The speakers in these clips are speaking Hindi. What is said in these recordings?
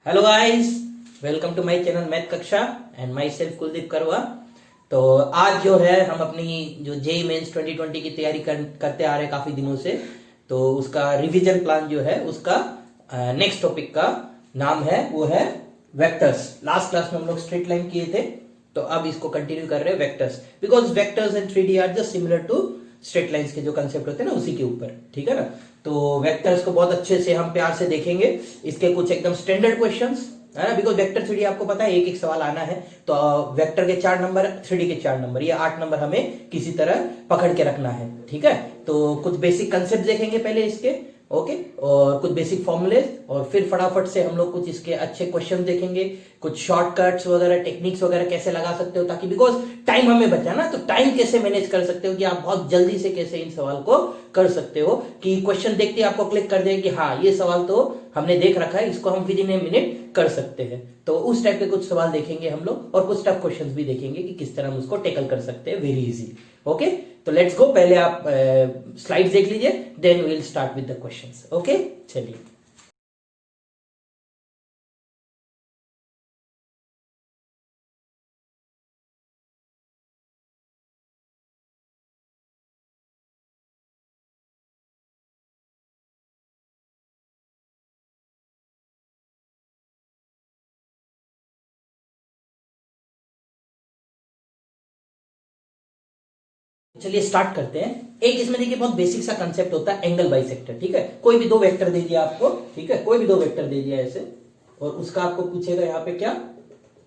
Hello guys, welcome to my channel math कक्षा and myself Kuldeep Karwa. तो आज जो है हम अपनी जो जेई मेंस 2020 की तैयारी करते आ रहे हैं काफी दिनों से। तो उसका रिवीजन प्लान जो है उसका नेक्स्ट टॉपिक का नाम है वो है वेक्टर्स। लास्ट क्लास में हम लोग स्ट्रेट लाइन किए थे, तो अब इसको कंटिन्यू कर रहे हैं vectors, because vectors and 3D are just similar to straight lines के जो कंसेप्ट होते हैं ना उसी के ऊपर, ठीक है ना। तो वेक्टर्स को बहुत अच्छे से हम प्यार से देखेंगे। इसके कुछ एकदम स्टैंडर्ड क्वेश्चंस है ना, बिकॉज वेक्टर 3D आपको पता है एक एक सवाल आना है। तो वेक्टर के 4 नंबर, 3D के 4 नंबर, ये 8 नंबर हमें किसी तरह पकड़ के रखना है, ठीक है। तो कुछ बेसिक कंसेप्ट देखेंगे पहले इसके, ओके, और कुछ बेसिक फॉर्मूले, और फिर फटाफट से हम लोग कुछ इसके अच्छे क्वेश्चन देखेंगे, कुछ शॉर्टकट्स वगैरह, टेक्निक्स वगैरह कैसे लगा सकते हो, ताकि बिकॉज टाइम हमें बचा ना, तो टाइम कैसे मैनेज कर सकते हो कि आप बहुत जल्दी से कैसे इन सवाल को कर सकते हो कि क्वेश्चन देखते ही आपको क्लिक कर दे कि हाँ ये सवाल तो हमने देख रखा है, इसको हम विद इन ए मिनट कर सकते हैं। तो उस टाइप के कुछ सवाल देखेंगे हम लोग, और कुछ टफ क्वेश्चंस भी देखेंगे कि किस तरह हम उसको टेकल कर सकते हैं वेरी इजी। ओके, तो लेट्स गो। पहले आप स्लाइड्स देख लीजिए, then we will start with the questions. Okay, चलिए। चलिए स्टार्ट करते हैं। एक इसमें देखिए बहुत बेसिक सा कंसेप्ट होता है एंगल बाइसेक्टर, ठीक है। कोई भी दो वेक्टर दे दिया आपको, ठीक है, कोई भी दो वेक्टर दे दिया ऐसे, और उसका आपको पूछेगा यहाँ पे क्या,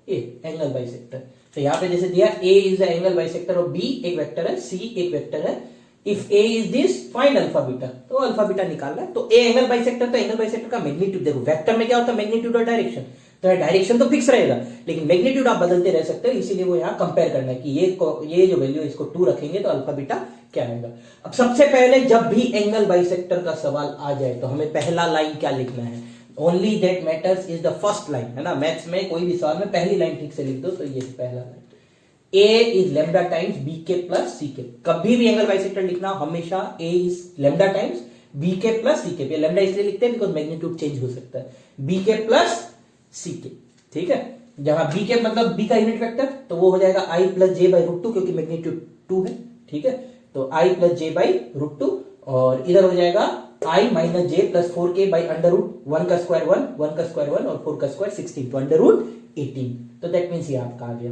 ए एंगल बाइसेक्टर। तो यहाँ पे जैसे दिया ए इज द एंगल बाइसेक्टर और बी एक वेक्टर है, सी एक वेक्टर है। If A is this find alpha beta, तो अल्फा बीटा निकालना है। तो ए एंगल बाइसेक्टर, तो एंगल बाइसेक्टर का मैग्नीट्यूड देखो, वेक्टर में क्या होता है मैग्नीट्यूड और डायरेक्शन, तो डायरेक्शन तो फिक्स रहेगा लेकिन मैग्नीट्यूड आप बदलते रह सकते हो, इसीलिए वो यहाँ कंपेयर करना है कि ये जो वैल्यू इसको 2 रखेंगे तो अल्फा बीटा क्या आएगा। अब सबसे पहले जब भी एंगल बाइसेक्टर का सवाल आ जाए तो हमें पहला लाइन क्या लिखना है, only that matters is the first line, है ना। मैथ्स में कोई भी सवाल में पहली लाइन ठीक से लिख दो, तो ये पहला line A is lambda times B के प्लस सी के। कभी भी एंगल बाइसेक्टर लिखना हमेशा A is lambda times B के प्लस सी के। लेमडा इसलिए लिखते हैं बिकॉज मैग्नीट्यूड चेंज हो सकता है, बी के प्लस सी के, ठीक है। जहां बी के मतलब बी का यूनिट वेक्टर, तो वो हो जाएगा I plus J by root 2, क्योंकि मैग्नीट्यूड 2 है, ठीक है। तो I plus J by root 2, और इधर हो जाएगा I minus J plus 4k by under root 1 का स्क्वायर 1, 1 का स्क्वायर 1 और 4 का स्क्वायर 16, तो अंडर रूट 18। तो दैट मीन्स ये आपका आ गया।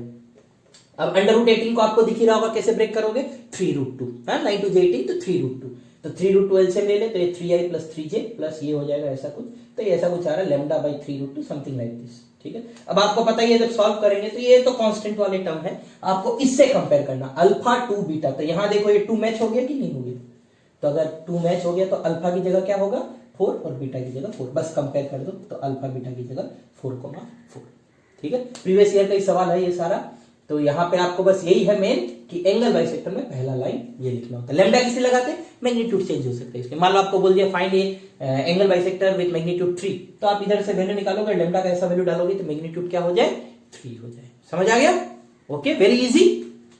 अब अंडर रूट 18 को आपको दिख ही रहा होगा, कैसे ब्रेक करोगे, 3 रूट 2, 9 टू 18 तो 3 रूट 2, तो 3 रूट 2 एलसीएम ले ले, तो ये 3i प्लस 3j प्लस ये हो जाएगा ऐसा कुछ, तो ये ऐसा कुछ आ रहा है lambda by 3 root 2 something like this, ठीक है। अब आपको पता ही है जब सॉल्व करेंगे तो ये तो कांस्टेंट वाले टर्म है, आपको इससे कंपेयर करना अल्फा 2 बीटा। तो यहां देखो ये 2 मैच हो गया कि नहीं हो गया, तो अगर 2 मैच हो गया तो अल्फा की जगह क्या होगा 4 और बीटा की जगह 4, बस कंपेयर कर दो, तो अल्फा बीटा की जगह 4,4, ठीक है। प्रीवियस ईयर का ही सवाल है ये सारा। तो यहाँ पे आपको बस यही है मेन कि एंगल बाइसेक्टर में पहला लाइन ये लिखना होता है। लेमडा किसे लगाते हैं, मैग्नीट्यूड चेंज हो सकता है इसके। मान लो आपको बोल दिया find A angle bisector with magnitude 3, तो आप इधर से वैल्यू निकालोगे, लेमडा का ऐसा वैल्यू डालोगे तो मैग्नीट्यूड क्या हो जाए 3 हो जाए। समझ आ गया, ओके, वेरी इजी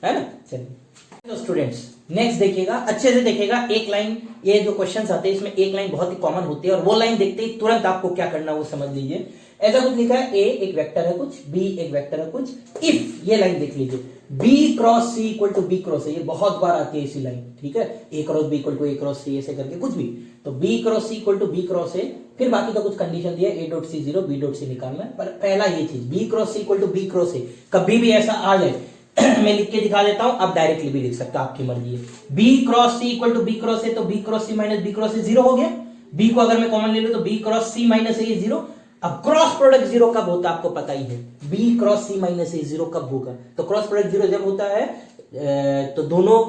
है ना। चलिए तो स्टूडेंट्स नेक्स्ट देखिएगा, अच्छे से देखिएगा। एक लाइन, ये जो क्वेश्चन आते हैं इसमें एक लाइन बहुत ही कॉमन होती है, और वो लाइन देखते ही तुरंत आपको क्या करना वो समझ लीजिए। ऐसा कुछ लिखा है, ए एक वेक्टर है कुछ, बी एक वेक्टर है कुछ, इफ ये लाइन देख लीजिए, B cross C equal to B cross A, ये बहुत बार आती है इसी लाइन, ठीक है। A cross B equal to A cross C, ऐसे करके कुछ भी, तो B cross C equal to B cross A, फिर बाकी का कुछ कंडीशन दिया, A dot C 0 B dot C निकालना है। पर पहला ये चीज B cross C equal to B cross A, कभी भी ऐसा आ जाए मैं लिख के दिखा देता हूं, आप डायरेक्टली भी लिख सकते हो, आपकी मर्जी है। B cross C equal to B cross A, तो B cross C minus B cross A 0 हो गया। बी को अगर मैं कॉमन ले लूं तो बी क्रॉस सी माइनस ए 0। अब क्रॉस प्रोडक्ट 0 कब होता है आपको पता ही है, बी क्रॉस सी माइनस ए 0 कब होगा, तो क्रॉस प्रोडक्ट 0 जब होता है तो दोनों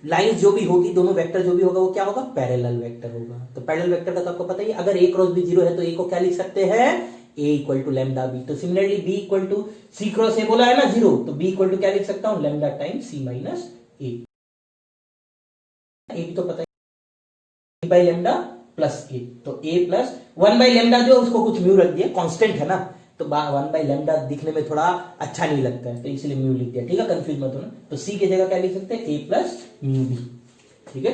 लाइंस जो भी होगी, दोनों वेक्टर जो भी होगा वो क्या होगा, पैरेलल वेक्टर होगा। तो पैरेलल वेक्टर का तो आपको पता ही है, अगर ए क्रॉस बी 0 है तो ए को क्या लिख सकते हैं, A equal to lambda B. तो similarly B equal to C cross A बोला है ना 0, तो बी इक्वल टू क्या लिख सकता हूं, लेमडा टाइम्स सी माइनस ए। ए भी तो पता है बाई लेमडा प्लस ए, तो ए प्लस 1 बाई लेमडा जो उसको कुछ म्यू रख दिया, कांस्टेंट है ना, तो 1 बाई लेमडा दिखने में थोड़ा अच्छा नहीं लगता है, तो इसलिए म्यू लिख दिया, ठीक है, कंफ्यूज मत होना। तो सी की जगह क्या लिख सकते हैं, ए प्लस म्यू बी, ठीक है।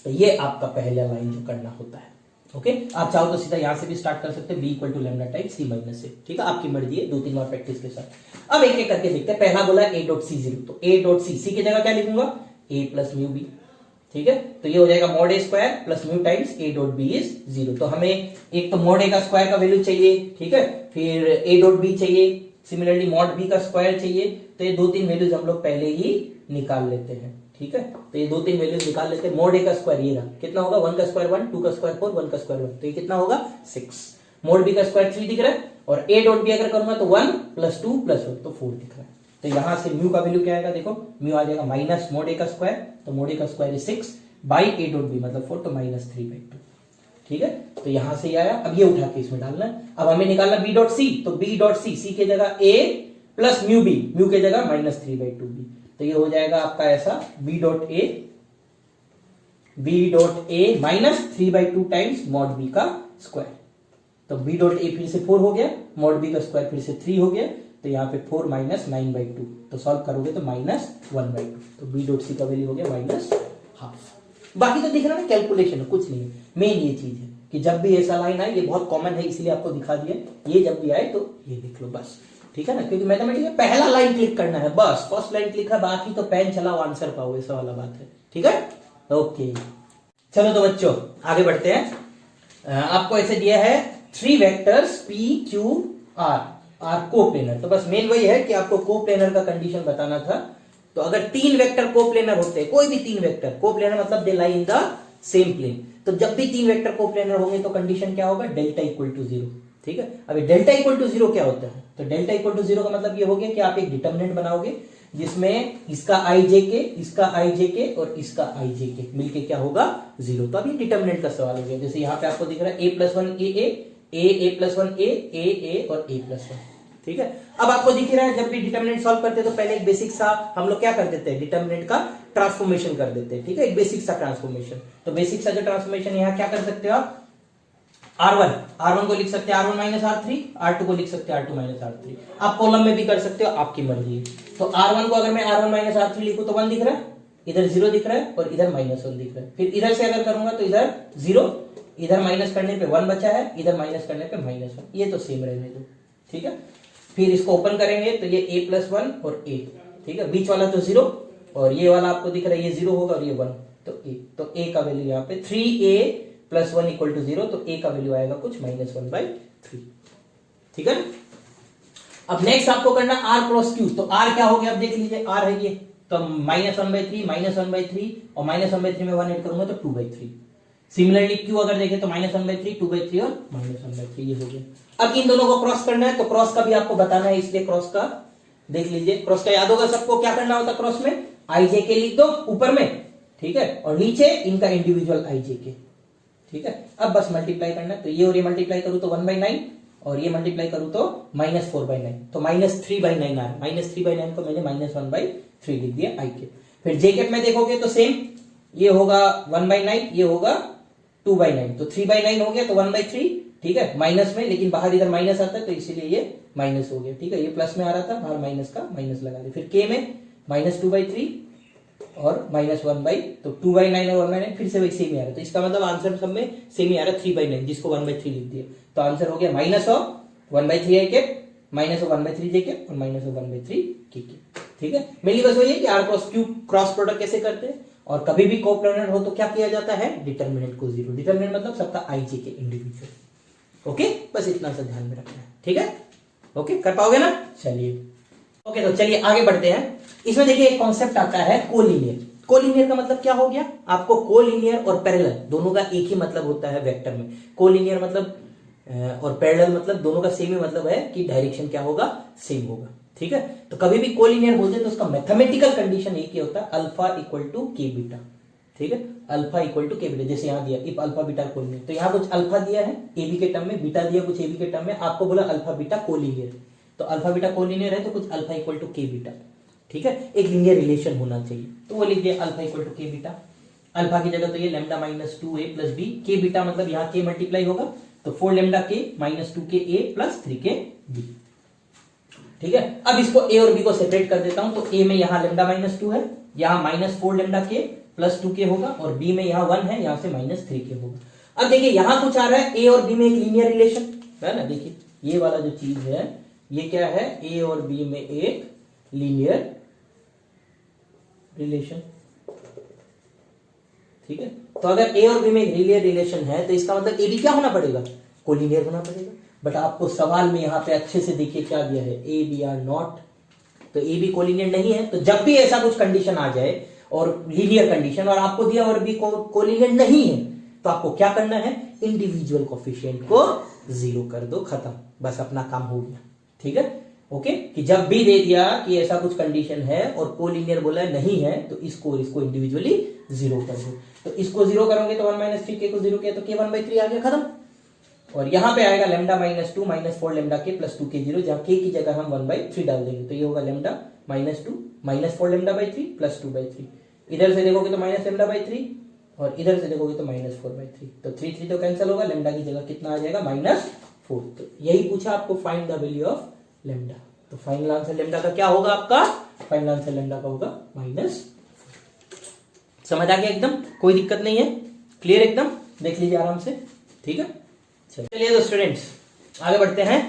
तो ये आपका पहला लाइन जो करना होता है, ओके आप चाहो तो सीधा यहां से भी स्टार्ट कर सकते हैं, B equal to lambda type C minus A, ठीक है आपकी मर्जी है, 2-3 बार प्रैक्टिस के साथ। अब एक एक करके देखते हैं। पहला बोला ए डॉट सी जीरो, तो ए डॉट सी, सी की जगह क्या लिखूंगा, ए प्लस म्यू बी, ठीक है। तो ये हो जाएगा mod A square plus mu times A dot B is zero. तो हमें एक तो मॉड ए का स्क्वायर का वैल्यू चाहिए, ठीक है, फिर ए डॉट बी चाहिए, सिमिलरली मॉड बी का स्क्वायर चाहिए। तो ये 2-3 वैल्यूज हम लोग पहले ही निकाल लेते हैं, ठीक है। तो ये 2-3 वैल्यूज निकाल लेते हैं। मॉड ए का स्क्वायर ये रहा, कितना होगा, 1 का स्क्वायर 1, 2 का स्क्वायर 4, 1 का स्क्वायर 1, तो ये कितना होगा 6। मॉड बी का स्क्वायर 3 दिख रहा है, और ए डॉट बी अगर करूंगा तो 1 प्लस 2 प्लस 1 तो 4 दिख रहा है। तो यहां से म्यू का वैल्यू क्या आएगा, देखो म्यू आ जाएगा माइनस मॉड ए का स्क्वायर, तो मॉड ए का square is 6 by A dot B मतलब 4, तो माइनस 3/2, ठीक है। तो यहां से आया, अब ये उठा के इसमें डालना है। अब हमें निकालना बी डॉट सी, तो बी डॉट सी, सी की जगह ए प्लस म्यू बी, म्यू की जगह माइनस 3/2 बी, तो ये हो जाएगा आपका ऐसा B dot A minus 3/2 times mod B का स्क्वायर। तो बी डॉट ए फिर से 4 हो गया, मॉड बी का स्क्वायर फिर से 3 हो गया, तो यहाँ पे 4 माइनस 9/2, तो सॉल्व करोगे तो माइनस 1/2, तो बी डॉट सी का वैल्यू हो गया माइनस हाफ। बाकी तो दिख रहा है ना, कैलकुलेशन है, कुछ नहीं है। मेन ये चीज है कि जब भी ऐसा लाइन आए, ये बहुत कॉमन है इसलिए आपको दिखा दिया, ये जब भी आए तो ये देख लो बस, ठीक है ना, क्योंकि मैथमेटिक्स में पहला लाइन क्लिक करना है बस, फर्स्ट लाइन क्लिक है, बाकी तो पेन चलाओ आंसर पाओ, ऐसा वाला बात है, ठीक है। ओके चलो तो बच्चों आगे बढ़ते हैं। आपको ऐसे दिया है 3 vectors P Q R coplanar, तो बस मेन वही है कि आपको कोप्लेनर का कंडीशन बताना था। तो अगर 3 वेक्टर कोप्लेनर होते हैं, कोई भी 3 वेक्टर कोप्लेनर मतलब दे लाई इन द सेम प्लेन, तो जब भी 3 वेक्टर कोप्लेनर होंगे तो कंडीशन क्या होगा, डेल्टा इक्वल टू 0, ठीक है। अभी डेल्टा इक्वल टू 0 क्या होता है, तो डेल्टा इक्वल टू 0 का मतलब ये हो गया कि आप एक डिटरमिनेंट बनाओगे जिसमें इसका आई जे के, इसका आई जे के और इसका आई जे के मिलके क्या होगा 0। तो अभी डिटरमिनेंट का सवाल हो गया। जैसे यहाँ पे आपको दिख रहा है a+1 a प्लस 1 a और a+1, ठीक है। अब आपको दिख रहा है जब भी डिटरमिनेंट सॉल्व करते हैं तो पहले एक बेसिक सा हम लोग क्या कर देते हैं, डिटरमिनेंट का ट्रांसफॉर्मेशन कर देते हैं, ठीक है, एक बेसिक सा ट्रांसफॉर्मेशन। तो बेसिक सा जो ट्रांसफॉर्मेशन यहाँ क्या कर सकते हो आप, R1 को लिख सकते हैं R1 माइनस R3, R2 को लिख सकते हैं R2 माइनस R3, आप कॉलम में भी कर सकते हो, आपकी मर्जी है। तो R1 को अगर मैं R1 माइनस R3 लिखूं तो 1 दिख रहा है, इधर 0 दिख रहा है और इधर -1 दिख रहा है। फिर इधर से अगर करूंगा तो इधर 0, इधर माइनस करने पे 1 बचा है, इधर माइनस करने पे -1, ये तो सेम रहने दो, ठीक है। फिर इसको ओपन करेंगे तो ये a+1 और a, ठीक है, बीच वाला तो 0 और ये वाला आपको दिख रहा है ये 0 होगा और ये 1, तो a का वैल्यू यहाँ पे 3a + 1 = 0, तो a का वैल्यू आएगा कुछ -1/3, ठीक है। अब नेक्स्ट आपको करना r क्रॉस q, तो r क्या हो गया, अब देख लीजिए r है ये, तो -1/3 -1/3 और -1/3 में 1 ऐड करूंगा तो 2/3। सिमिलरली q अगर देखें तो -1/3 2/3 और -1/3 ये हो गया। अब इन दोनों को क्रॉस करना है, तो क्रॉस का भी आपको बताना है, इसलिए क्रॉस का देख लीजिए। क्रॉस का याद होगा सबको, क्या करना होता है क्रॉस में, आई जे के लिख दो ऊपर में, ठीक है, और नीचे इनका इंडिविजुअल आई जे के, ठीक है। अब बस मल्टीप्लाई करना है, तो ये और ये मल्टीप्लाई करूं तो 1/9 और ये मल्टीप्लाई करूं तो -4/9, तो -3/9 आ रहा है। -3/9 को मैंने -1/3 लिख दिया आई के। फिर जे कैप में देखोगे तो सेम, ये होगा 1/9, ये होगा 2/9, तो 3/9 हो गया तो 1/3, ठीक है, माइनस में, लेकिन बाहर इधर माइनस आता है तो इसीलिए ये माइनस हो गया, ठीक है। ये प्लस में आ रहा था, बाहर माइनस का माइनस लगा दे। फिर के में -2/3 और -1/, तो 2/9 और 1/9 फिर से वही सेम ही आ रहा है, तो इसका मतलब आंसर सब में सेम ही आ रहा है, 3/9, जिसको 1/3 लिख दिया, तो आंसर हो गया -1/3 आई के, -1/3 जे के और -1/3 के, ठीक है। मेनली बस वही है कि r cross q cross product कैसे करते हैं, और कभी भी कोप्लेनर हो तो क्या किया जाता है, डिटरमिनेंट को 0, डिटरमिनेंट मतलब सबका आई जे के इंडिविजुअल, ओके, बस इतना सा ध्यान में रखना है, ठीक है। ओके कर पाओगे ना, चलिए ओके, तो चलिए आगे बढ़ते हैं। इसमें देखिए एक कॉन्सेप्ट आता है कोलिनियर। कोलिनियर का मतलब क्या हो गया, आपको कोलिनियर और पैरेलल दोनों का एक ही मतलब होता है वेक्टर में। कोलिनियर मतलब और पैरेलल मतलब दोनों का सेम ही मतलब है कि डायरेक्शन क्या होगा, सेम होगा, ठीक है। तो कभी भी कोलिनियर बोलते हैं तो उसका मैथमेटिकल कंडीशन एक ही होता है, अल्फा इक्वल टू के बीटा, ठीक है, अल्फा इक्वल टू के बीटा। जैसे यहाँ दिया इफ अल्फा बीटा कोलिनियर, तो यहाँ कुछ अल्फा दिया है ए बी के टर्म में, बीटा दिया कुछ ए बी के टर्म में, आपको बोला अल्फा बीटा कोलिनियर, तो अल्फा बीटा कोलिनियर है तो कुछ अल्फा इक्वल टू के बीटा, ठीक है, एक लीनियर रिलेशन होना चाहिए, तो वो लिख दिया अल्फा इक्वल टू के बीटा। अल्फा की जगह तो ये लैम्डा -2a + b, के बीटा मतलब यहाँ के मल्टीप्लाई होगा, तो 4 लैम्डा के -2ka + 3k b, ठीक है। अब इसको a और b को सेपरेट कर देता हूं, तो a में यहाँ लैम्डा -2 है, यहाँ -4 लैम्डा के + 2k होगा, और b में यहाँ 1 है, यहाँ से -3k होगा। अब देखिए यहां कुछ आ रहा है, ए और बी में एक लीनियर रिलेशन है ना। देखिए ये वाला जो चीज है ये क्या है, ए और बी में एक लीनियर रिलेशन, ठीक है। तो अगर ए और बी में एक लीनियर रिलेशन है तो इसका मतलब ए बी क्या होना पड़ेगा, कोलिनियर होना पड़ेगा। बट आपको सवाल में यहां पे अच्छे से देखिए क्या दिया है, ए बी आर नॉट, तो ए बी कोलिनियर नहीं है। तो जब भी ऐसा कुछ कंडीशन आ जाए और लीनियर कंडीशन और आपको दिया और बी कोलिनियर नहीं है तो आपको क्या करना है, इंडिविजुअल कोफिशिएंट को जीरो कर दो, खत्म, बस अपना काम हो गया, ठीक है। ओके, कि जब भी दे दिया कि ऐसा कुछ कंडीशन है और कोलिनियर बोला नहीं है तो इसको इंडिविजुअली जीरो कर दो। तो इसको जीरो करोगे तो 1 माइनस 3 के को जीरो किया तो के 1/3 आ गया, खत्म। और यहां पे आएगा लैम्डा माइनस 2 माइनस 4 लैम्डा के प्लस 2 के 0, जहां के की जगह हम 1/3 डाल देंगे तो ये होगा लैम्डा माइनस 2 माइनस 4 लैम्डा/3 प्लस 2/3। इधर से देखोगे तो माइनस लैम्डा/3 और इधर से देखोगे तो माइनस 4/3, तो 3 तो कैंसिल होगा, लैम्डा की जगह कितना आ जाएगा, -4। तो यही पूछा आपको, find the value of lambda. तो फाइनल आंसर लैम्डा का क्या होगा आपका, फाइनल आंसर लैम्डा का होगा -4। समझ आ गया एकदम, कोई दिक्कत नहीं है, क्लियर एकदम, देख लीजिए आराम से, ठीक है। चलिए तो स्टूडेंट्स आगे बढ़ते हैं।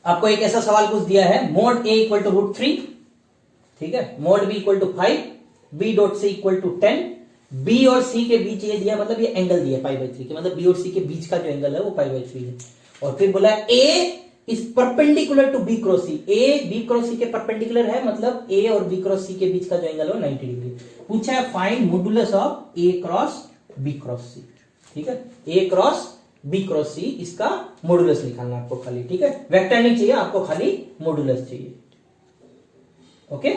आपको एक ऐसा सवाल कुछ दिया है, मोड ए इक्वल टू √3, ठीक है, mod B equal to 5, B dot C equal to 10, B और सी के बीच ये दिया, मतलब ये एंगल दिया π/3 के, मतलब बी और सी के बीच का जो एंगल है वो π/3 है। और फिर बोला A is perpendicular to B cross C, A B cross C के परपेंडिकुलर है, मतलब ए और बी क्रॉस सी के बीच का जो एंगल है 90 डिग्री। पूछा है find modulus of A cross B cross C, ठीक है, A cross B cross C, इसका मॉडुलस निकालना आपको खाली, ठीक है, वेक्टर नहीं चाहिए आपको, खाली मॉडुलस चाहिए। ओके,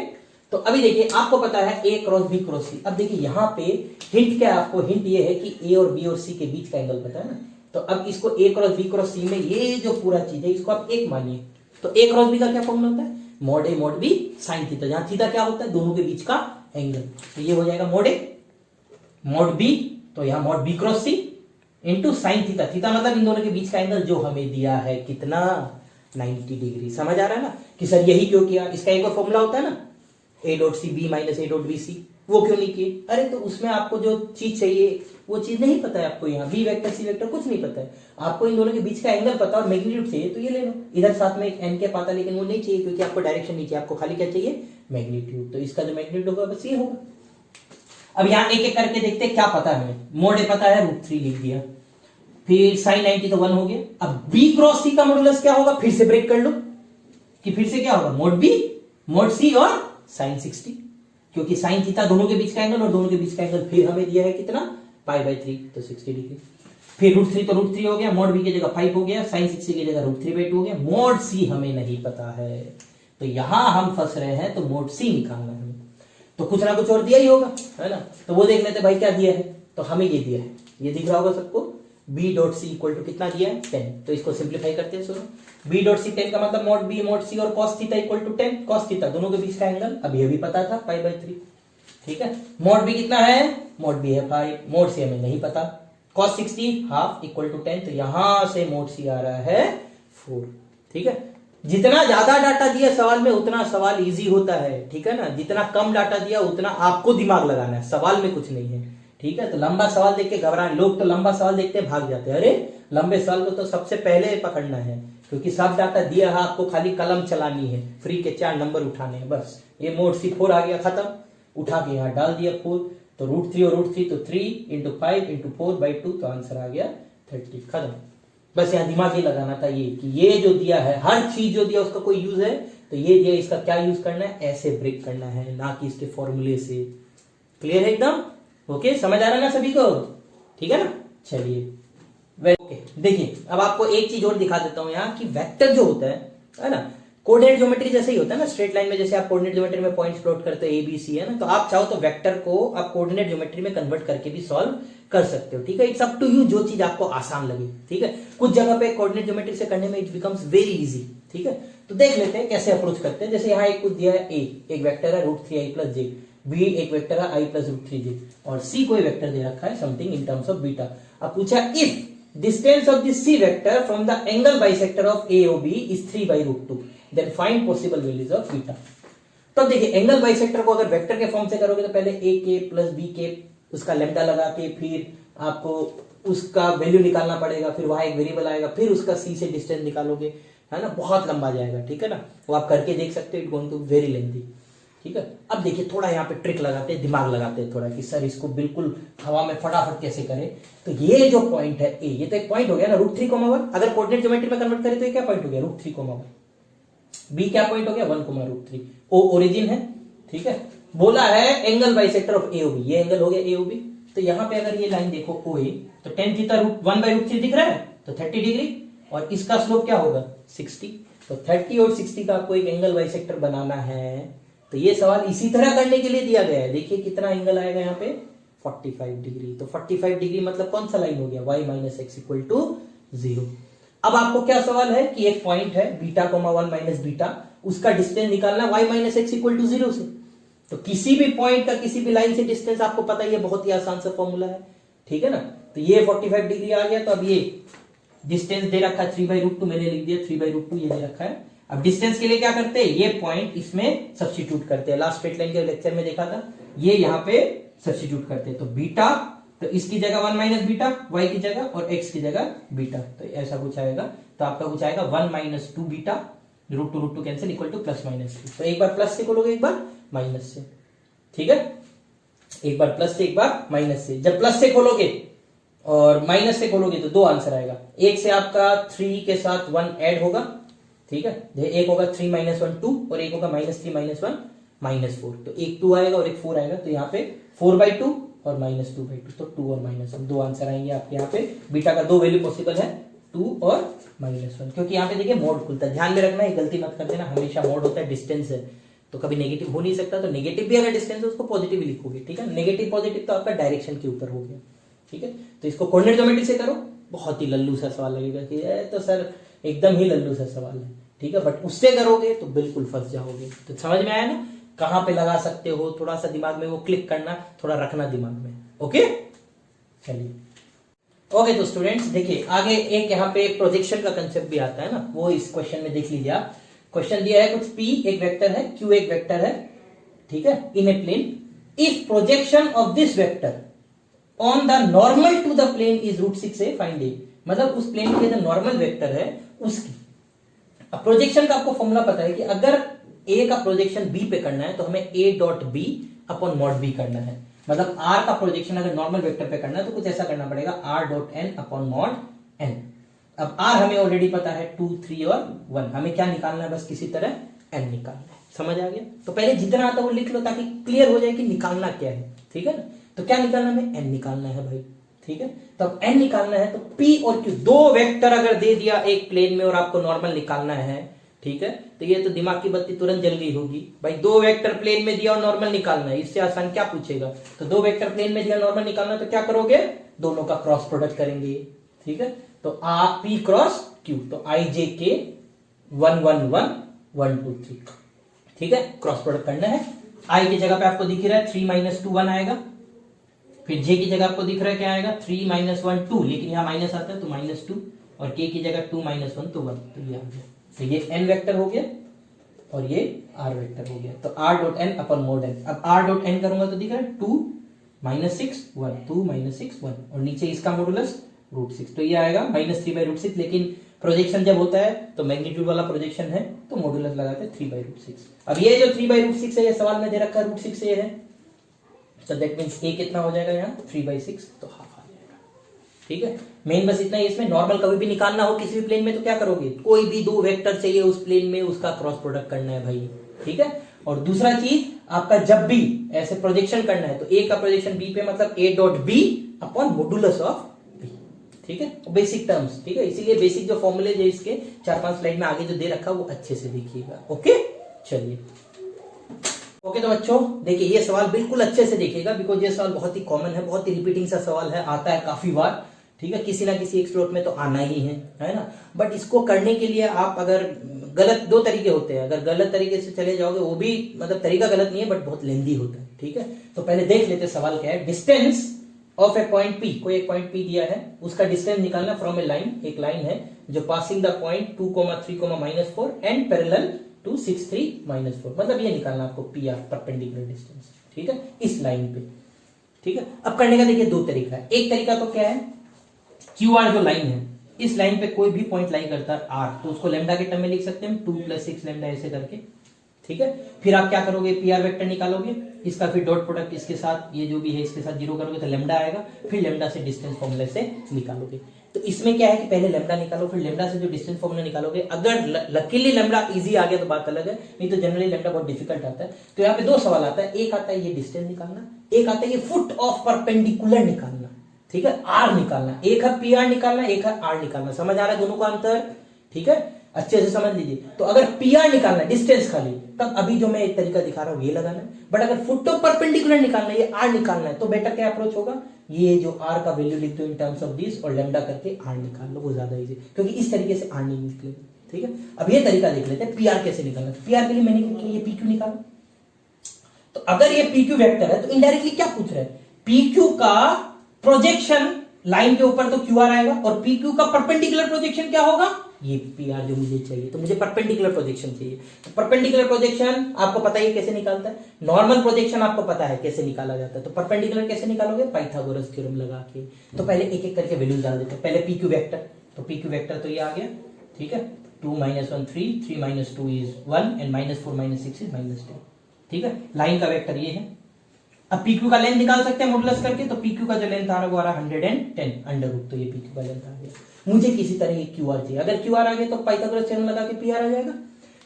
तो अभी देखिए आपको पता है ए क्रॉस बी क्रॉस सी। अब देखिए यहां पे हिंट क्या है आपको, हिंट ये है कि ए और बी और सी के बीच का एंगल पता है ना। तो अब इसको ए क्रॉस बी क्रॉस सी में ये जो पूरा चीज है इसको आप एक मानिए। तो ए क्रॉस बी का क्या फॉर्मूला होता है, mod A mod B sine theta, जहां थीटा क्या होता है, दोनों के बीच का एंगल। तो ये हो जाएगा मॉड ए मॉड बी, तो यहां मॉड बी क्रॉस सी इंटू साइन थीटा, थीटा मतलब इन दोनों के बीच का एंगल जो हमें दिया है कितना, 90 डिग्री। समझ आ रहा है ना कि सर यही क्यों किया, इसका एक और फॉर्मूला होता है ना, A dot C B minus A dot B C, वो क्यों नहीं किए, अरे तो उसमें आपको जो चीज चाहिए वो चीज नहीं पता है आपको, यहाँ बी वेक्टर सी वेक्टर कुछ नहीं पता है आपको, इन दोनों के बीच का एंगल पता और मैग्नीट्यूड चाहिए तो ये ले लो। इधर साथ में एक एन के पाता, लेकिन वो नहीं चाहिए क्योंकि आपको डायरेक्शन नहीं चाहिए, आपको खाली क्या चाहिए, मैग्नीट्यूड। तो इसका जो मैग्नीट्यूड होगा बस ये होगा। अब यहाँ एक एक करके देखते क्या पता है हमें, मोड ए पता है √3 लिख दिया, फिर साइन 90 तो 1 हो गया। अब बी क्रॉस सी का मॉडुलस क्या होगा, फिर से ब्रेक कर लो कि फिर से क्या होगा, मोड बी मोड सी और साइन 60, क्योंकि साइन थीटा दोनों के बीच का एंगल और दोनों के बीच का एंगल फिर हमें दिया है कितना, π/3, तो 60 डिग्री। फिर √3 तो √3 हो गया, मोड बी की जगह 5 हो गया, साइन 60 की जगह √3/2 हो गया। मोड सी हमें नहीं पता है तो यहां हम फंस रहे हैं, तो मोड सी निकालना है हमें, तो कुछ ना कुछ और दिया ही होगा, है ना। तो वो देख लेते भाई क्या दिया है, तो हमें ये दिया है, ये दिख रहा होगा सबको, B dot C equal to कितना दिया है, 10। तो इसको सिंप्लीफाई करते हैं, सुनो, बी डॉट सी 10 का मतलब मोड बी मोड सी और cos theta equal to 10, cos theta दोनों के बीच का एंगल, अब ये भी पता था π/3, ठीक है। मोड बी कितना है, मोड बी है 5, मोड सी हमें नहीं पता, कॉस 60 हाफ इक्वल टू 10, तो यहां से मोड सी आ रहा है 4, ठीक है। जितना ज्यादा डाटा दिया सवाल में उतना सवाल इजी होता है, ठीक है ना, जितना कम डाटा दिया उतना आपको दिमाग लगाना है, सवाल में कुछ नहीं है, ठीक है। तो लंबा सवाल देख के घबराए लोग, तो लंबा सवाल देखते भाग जाते हैं, अरे लंबे सवाल को तो सबसे पहले पकड़ना है, क्योंकि सब डाटा दिया है, आपको खाली कलम चलानी है, फ्री के 4 नंबर उठाने हैं बस। ये मोड सी 4 आ गया, खत्म, उठा के यहाँ डाल दिया 4, तो √3 और √3 तो 3 × 5 × 4/2, तो आंसर आ गया 30, खत्म। बस यहाँ दिमाग ये लगाना था ये कि ये जो दिया है, हर चीज जो दिया उसका कोई यूज है, तो ये दिया इसका क्या यूज करना है, ऐसे ब्रेक करना है, ना कि इसके फॉर्मूले से। क्लियर है एकदम, ओके, समझ आ रहा है ना सभी को, ठीक है ना। चलिए ओके, देखिए अब आपको एक चीज और दिखा देता हूं यहाँ कि वेक्टर जो होता है ना, कोऑर्डिनेट ज्योमेट्री जैसे ही होता है ना, स्ट्रेट लाइन में जैसे आप कोऑर्डिनेट ज्योमेट्री में पॉइंट्स प्लॉट करते हो ए बी सी, है ना, तो आप चाहो तो वेक्टर को आप कोऑर्डिनेट ज्योमेट्री में कन्वर्ट करके भी सॉल्व कर सकते हो, ठीक है। इट्स अप टू यू, जो चीज आपको आसान लगे, ठीक है। कुछ जगह पे कोऑर्डिनेट ज्योमेट्री से करने में इट बिकम्स वेरी इजी, ठीक है। तो देख लेते हैं कैसे अप्रोच करते हैं। जैसे यहाँ एक कुछ दिया है, ए एक वेक्टर है √3i + j, बी एक वेक्टर है i + √3j, और सी कोई वेक्टर दे रखा है something in terms of beta. अब पूछा if distance of this c vector from the angle bisector of AOB is 3/√2, then find possible values of beta। तो देखिए एंगल बाइसेक्टर को अगर वेक्टर के फॉर्म से करोगे तो पहले a के + b के उसका लैम्डा लगा के फिर आपको उसका वैल्यू निकालना पड़ेगा, फिर वहां एक वेरिएबल आएगा, फिर उसका सी से डिस्टेंस निकालोगे, है ना, बहुत लंबा जाएगा, ठीक है ना, वो आप करके देख सकते हो, it going to very lengthy, ठीक है। अब देखिए थोड़ा यहाँ पे ट्रिक लगाते हैं, दिमाग लगाते हैं थोड़ा कि सर इसको बिल्कुल हवा में फटाफट कैसे करें। तो ये जो पॉइंट है ए, ये तो एक पॉइंट हो गया ना √3, अगर कोऑर्डिनेट ज्योमेट्री में कन्वर्ट करें तो ये क्या पॉइंट हो गया √3, बी क्या पॉइंट हो गया 1, √3, ओ ओरिजिन है, ठीक है। बोला है एंगल बाइसेक्टर ऑफ एओबी, ये एंगल हो गया एओबी। तो यहां पे अगर ये लाइन देखो ओ ए, तो tan थीटा √1/√3 दिख रहा है, तो 30 डिग्री, और इसका स्लोप क्या होगा 60। तो 30 और 60 का आपको एक एंगल बाइसेक्टर बनाना है। तो ये सवाल इसी तरह करने के लिए दिया गया है। देखिए कितना एंगल आएगा यहाँ पे 45 डिग्री। तो 45 डिग्री मतलब कौन सा लाइन हो गया y - x = 0। अब आपको क्या सवाल है कि एक पॉइंट है बीटा, 1 - बीटा, उसका डिस्टेंस निकालना y - x = 0 से। तो किसी भी पॉइंट का किसी भी लाइन से डिस्टेंस आपको पता ही है, बहुत ही आसान सा फॉर्मूला है, ठीक है ना। तो ये 45 डिग्री आ गया। तो अब ये डिस्टेंस दे रखा है 3/√2, मैंने लिख दिया 3/√2 ये दे रखा है। अब डिस्टेंस के लिए क्या करते हैं, ये पॉइंट इसमें सब्स्टिट्यूट करते हैं। लास्ट स्ट्रेट लाइन के लेक्चर में देखा था, ये यहाँ पे सब्स्टिट्यूट करते हैं। तो बीटा, तो इसकी जगह 1 - बीटा, y की जगह, और x की जगह बीटा, तो ऐसा कुछ आएगा। तो आपका कुछ आएगा 1 - 2 बीटा, √2 कैंसिल, इक्वल टू +-2। तो एक बार प्लस से खोलोगे, एक बार माइनस से, ठीक है, एक बार प्लस से एक बार माइनस से। जब प्लस से खोलोगे और माइनस से खोलोगे तो दो आंसर आएगा। एक से आपका 3 के साथ 1 ऐड होगा, ठीक है, एक होगा 3 - 1 2, और एक होगा -3 - 1 -4। तो एक 2 आएगा और एक 4 आएगा। तो यहाँ पे 4/2 और -2/2, तो 2 और -1, दो आंसर आएंगे आपके। यहाँ पे बीटा का दो वैल्यू पॉसिबल है, 2 और -1, क्योंकि यहाँ पे देखिए मोड खुलता है। ध्यान में रखना है, गलती मत कर देना, हमेशा मोड होता है, डिस्टेंस है तो कभी नेगेटिव हो नहीं सकता। तो नेगेटिव भी अगर डिस्टेंस है उसको पॉजिटिव ही लिखोगे, ठीक है। नेगेटिव पॉजिटिव तो आपका डायरेक्शन के ऊपर हो गया, ठीक है। तो इसको कोऑर्डिनेट ज्योमेट्री से करो, बहुत ही लल्लू सा सवाल लगेगा कि तो सर एकदम ही लल्लू सा सवाल है, ठीक है, बट उससे करोगे तो बिल्कुल फंस जाओगे। तो समझ में आया ना, कहां पे लगा सकते हो, थोड़ा सा दिमाग में वो क्लिक करना, थोड़ा रखना दिमाग में, ओके। चलिए ओके, तो स्टूडेंट्स देखिए आगे एक यहाँ पे प्रोजेक्शन का कंसेप्ट भी आता है ना, वो इस क्वेश्चन में देख लीजिए आप। क्वेश्चन दिया है कुछ, P एक वेक्टर है, Q एक वेक्टर है, ठीक है, in a plane. If projection of this vector on the normal to the plane is √6a, find A. मतलब उस प्लेन के जो नॉर्मल वेक्टर है उसकी। अब प्रोजेक्शन का आपको फॉर्मूला पता है कि अगर A का प्रोजेक्शन B पे करना है तो हमें A.B/mod B करना है। मतलब R का प्रोजेक्शन अगर नॉर्मल वेक्टर पे करना है तो कुछ ऐसा करना पड़ेगा, R.n/mod n। अब R हमें ऑलरेडी पता है 2, 3 और 1, हमें क्या निकालना है, बस किसी तरह n निकालना है। समझ आ गया? तो पहले जितना आता है वो लिख लो ताकि क्लियर हो जाए कि निकालना क्या है, ठीक है ना। तो क्या निकालना है, हमें n निकालना है भाई, ठीक है। तो अब n निकालना है तो P और Q दो वेक्टर अगर दे दिया एक प्लेन में और आपको नॉर्मल निकालना है, ठीक है, तो ये तो दिमाग की बत्ती तुरंत जल गई होगी भाई। दो वेक्टर प्लेन में दिया और नॉर्मल निकालना है, इससे आसान क्या पूछेगा। तो दो वेक्टर प्लेन में दिया नॉर्मल निकालना है तो क्या करोगे, दोनों का क्रॉस प्रोडक्ट करेंगे, ठीक है। तो P क्रॉस Q, तो IJK 1 1 1 1 2 3, ठीक है, क्रॉस प्रोडक्ट करना है। I की जगह पे आपको दिख रहा है 3 - 2 1 आएगा, फिर J की जगह आपको दिख रहा है क्या आएगा 3 - 1 2, लेकिन यहाँ माइनस आता है तो -2, और K की जगह 2 - 1 तो 1, तो ये आ गया। तो ये n वेक्टर हो गया और ये r वेक्टर हो गया। तो R.n/mod n। अब R.n करूंगा तो दिख रहा है 2 - 6 1, 2 - 6 1, और नीचे इसका मॉडुलस √6, तो ये आएगा -3/√6। लेकिन प्रोजेक्शन जब होता है तो मैग्नीट्यूड वाला प्रोजेक्शन है तो मॉडुलस लगाते हैं 3/√6। अब ये जो 3/√6 है, ये सवाल में दे रखा है √6 ये है, तो दैट मींस a कितना हो जाएगा यहाँ 3/6, तो हाफ आ जाएगा, ठीक है। मेन बस इतना ही, इसमें नॉर्मल कभी भी निकालना हो किसी भी प्लेन में तो क्या करोगे, कोई भी दो वेक्टर चाहिए उस प्लेन में, उसका क्रॉस प्रोडक्ट करना है भाई, ठीक है। और दूसरा चीज आपका जब भी ऐसे प्रोजेक्शन करना है तो a का प्रोजेक्शन b पे, मतलब A.B/मॉडुलस ऑफ b, ठीक है, बेसिक टर्म्स, ठीक है। इसीलिए बेसिक जो फॉर्मूले जो इसके 4-5 स्लाइड में आगे जो दे रखा है वो अच्छे से देखिएगा, ओके। चलिए ओके, तो बच्चों देखिए ये सवाल बिल्कुल अच्छे से देखिएगा, बिकॉज ये सवाल बहुत ही कॉमन है, बहुत ही रिपीटिंग सा सवाल है, आता है काफी बार, ठीक है, किसी ना किसी एक स्लॉट में तो आना ही है ना। बट इसको करने के लिए आप अगर गलत, दो तरीके होते हैं, अगर गलत तरीके से चले जाओगे वो भी, मतलब तरीका गलत नहीं है बट बहुत लेंदी होता है, ठीक है। तो पहले देख लेते सवाल क्या है। Distance of A point P, कोई एक पॉइंट P दिया है, उसका डिस्टेंस निकालना फ्रॉम ए लाइन, एक लाइन है जो passing the point 2, 3, -4 and parallel to 6, 3, -4, मतलब ये निकालना आपको PR, परपेंडिकुलर डिस्टेंस, ठीक है, इस लाइन पे, ठीक है। अब करने का देखिए दो तरीका है। एक तरीका तो क्या है क्यू आर जो लाइन है, इस लाइन पे कोई भी पॉइंट लाई करता है आर, तो उसको लेमडा के टर्म में लिख सकते हैं 2 + 6 लेमडा ऐसे करके, ठीक है। फिर आप क्या करोगे, पी आर वेक्टर निकालोगे, इसका फिर डॉट प्रोडक्ट इसके साथ ये जो भी है इसके साथ जीरो करोगे तो लेमडा आएगा, फिर लेमडा से डिस्टेंस फॉर्मूले से निकालोगे। तो इसमें क्या है कि पहले लेमडा निकालो, फिर लेमडा से जो डिस्टेंस फॉर्मूला निकालोगे। अगर लकीली लेमडा इजी आ गया तो बात अलग है, नहीं तो जनरली लेमडा बहुत डिफिकल्ट आता है। तो यहाँ पे दो सवाल आता है, एक आता है ये डिस्टेंस निकालना, एक आता है ये फुट ऑफ परपेंडिकुलर निकालना, ठीक है, आर निकालना। एक है पी आर निकालना, एक है आर निकालना। समझ आ रहा है दोनों का अंतर, ठीक है, अच्छे से समझ लीजिए। तो अगर पी आर निकालना है डिस्टेंस खाली, तब अभी जो मैं एक तरीका दिखा रहा हूं ये लगाना है। बट अगर फुट ऑफ परपेंडिकुलर निकालना है, ये आर निकालना है, तो बेटर क्या अप्रोच होगा, ये जो आर का वैल्यू लिख दो इन टर्म्स ऑफ दिस और लेमडा करके आर निकाल लो, वो ज्यादा इजी, क्योंकि इस तरीके से आर नहीं निकलेगा, ठीक है। अब ये तरीका देख लेते हैं पीआर कैसे निकालना। पीआर के लिए मैंने क्या किया, ये पीक्यू निकाला। तो अगर ये पीक्यू वेक्टर है तो इनडायरेक्टली क्या पूछ रहा है, पीक्यू का प्रोजेक्शन लाइन के ऊपर तो क्यूआर आएगा, और पीक्यू का परपेंडिकुलर प्रोजेक्शन क्या होगा, ये पीआर जो मुझे चाहिए। तो मुझे परपेंडिकुलर प्रोजेक्शन चाहिए। तो परपेंडिकुलर प्रोजेक्शन आपको पता है कैसे निकालता है, नॉर्मल प्रोजेक्शन आपको पता है कैसे निकाला जाता है। तो परपेंडिकुलर कैसे निकालोगे, पाइथागोरस थ्योरम लगा के। तो पहले एक एक करके वैल्यूज डाल देते हैं। पहले पीक्यू वेक्टर, तो पीक्यू वेक्टर तो ये आ गया, ठीक है, 2 - 1 3, 3 - 2 is 1 and -4 - 6 is -10, ठीक है। लाइन का वेक्टर ये है। अब पीक्यू का लेंथ निकाल सकते हैं मॉडुलस करके। तो पीक्यू का जो लेंथ आ रहा है वो आ रहा है 110 अंडर रूट, तो ये पीक्यू का लेंथ आ गया। मुझे किसी तरह ये क्यूआर चाहिए। अगर क्यूआर आ गया तो पाइथागोरस थ्योरम लगा के पीआर आ जाएगा।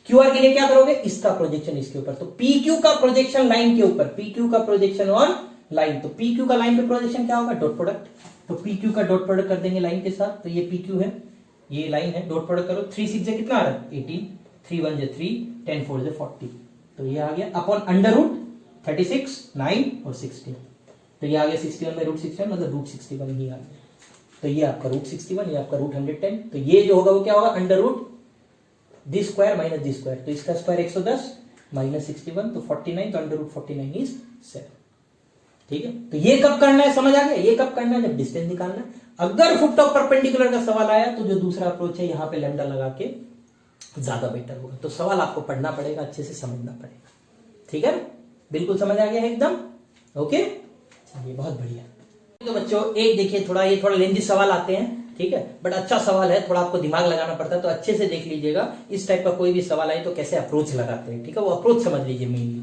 क्यूआर के लिए क्या करोगे, इसका प्रोजेक्शन इसके ऊपर, तो पीक्यू का प्रोजेक्शन लाइन के ऊपर, पीक्यू का प्रोजेक्शन ऑन लाइन। तो पीक्यू का लाइन पे प्रोजेक्शन क्या होगा, डॉट प्रोडक्ट। तो पीक्यू का डॉट प्रोडक्ट कर देंगे लाइन के साथ। तो ये पीक्यू है, ये लाइन है, डॉट प्रोडक्ट करो। 3 6 से कितना आ रहा है 18, 3 1 से 3, 10 4 से 40, तो ये आ गया अपॉन अंडर रूट 36, 9 और 16। तो ये आ गया 61/√61, मतलब √61 ही आ गया। तो ये आपका √61, ये आपका √110। तो ये जो होगा वो क्या होगा, अंडर रूट दी स्क्वायर माइनस दी स्क्वायर, तो इसका स्क्वायर 110 माइनस 61 तो 49, तो अंडर रूट 49 इज 7, ठीक है। तो ये कब करना है, समझ आ गया, ये कब करना है, जब डिस्टेंस निकालना है। अगर फुट ऑफ परपेंडिकुलर का सवाल आया तो जो दूसरा अप्रोच है यहां पे लैम्डा लगा के ज्यादा बेटर होगा। तो सवाल आपको पढ़ना पड़ेगा, अच्छे से समझना पड़ेगा, ठीक है, बिल्कुल समझ आ गया है एकदम, ओके, चलिए बहुत बढ़िया। तो बच्चों एक देखिए, थोड़ा ये थोड़ा लेंथी सवाल आते हैं, ठीक है, बट अच्छा सवाल है, थोड़ा आपको दिमाग लगाना पड़ता है, तो अच्छे से देख लीजिएगा। इस टाइप का कोई भी सवाल आए तो कैसे अप्रोच लगाते हैं, ठीक है, वो अप्रोच समझ लीजिए मेनली।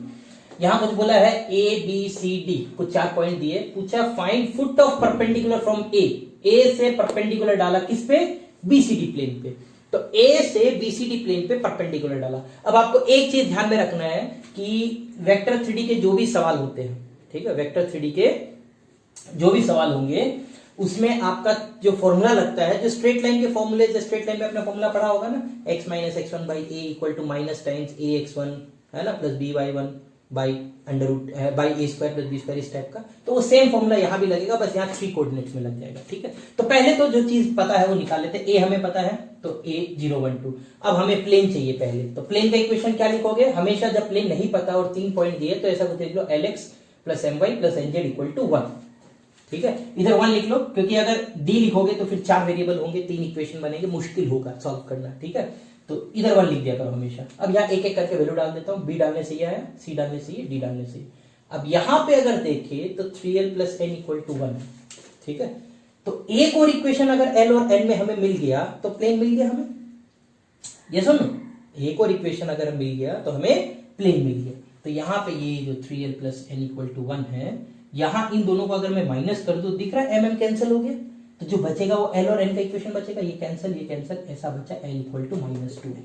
यहां कुछ बोला है ABCD, कुछ 4 पॉइंट दिए, पूछा find foot of perpendicular from A से परपेंडिकुलर डाला किस पे, BCD प्लेन पे। तो A से BCD प्लेन पे परपेंडिकुलर डाला। अब आपको एक चीज ध्यान में रखना है कि वेक्टर 3D के जो भी सवाल होते हैं, ठीक है, वेक्टर 3D के जो भी सवाल होंगे उसमें आपका जो फॉर्मूला लगता है, जो स्ट्रेट लाइन के फॉर्मूले, जो स्ट्रेट लाइन पे अपना फॉर्मूला पढ़ा होगा ना, x - x1/a equal to minus times ax1 है ना, plus by1 by under root by a square plus b square, इस टाइप का। तो वो सेम फॉर्मूला यहां भी लगेगा, बस यहाँ 3 कोऑर्डिनेट्स में लग जाएगा, ठीक है। तो पहले तो जो चीज पता है वो निकाल लेते हैं। a हमें पता है तो a 0 1 2। अब हमें प्लेन चाहिए पहले, तो प्लेन का इक्वेशन क्या लिखोगे, हमेशा जब प्लेन नहीं पता और 3 पॉइंट दिए तो ऐसा कुछ लिख लो, lx plus my plus nz equal to 1, ठीक है। इधर 1 लिख लो, क्योंकि अगर d लिखोगे तो फिर 4 वेरिएबल होंगे, 3 इक्वेशन बनेंगे, मुश्किल होगा सॉल्व करना, ठीक है। तो इधर 1 लिख दिया करो हमेशा। अब यहाँ एक एक करके वैल्यू डाल देता हूँ, b डालने से ये आया, c डालने से ये, d डालने से ये। अब यहाँ पे अगर देखें तो 3l plus n equal to 1, ठीक है। तो एक और इक्वेशन अगर l और n में हमें मिल गया तो प्लेन मिल गया हमें, ये सुनो, एक और इक्वेशन अगर मिल गया तो हमें प्लेन मिल गया। तो यहाँ पे ये जो 3l plus n equal to 1 है, यहाँ इन दोनों को अगर मैं माइनस कर दूं, दिख रहा है mm कैंसिल हो गया, तो जो बचेगा वो l और n का इक्वेशन बचेगा, ये कैंसिल, ऐसा बचा l इक्वल टू -2n।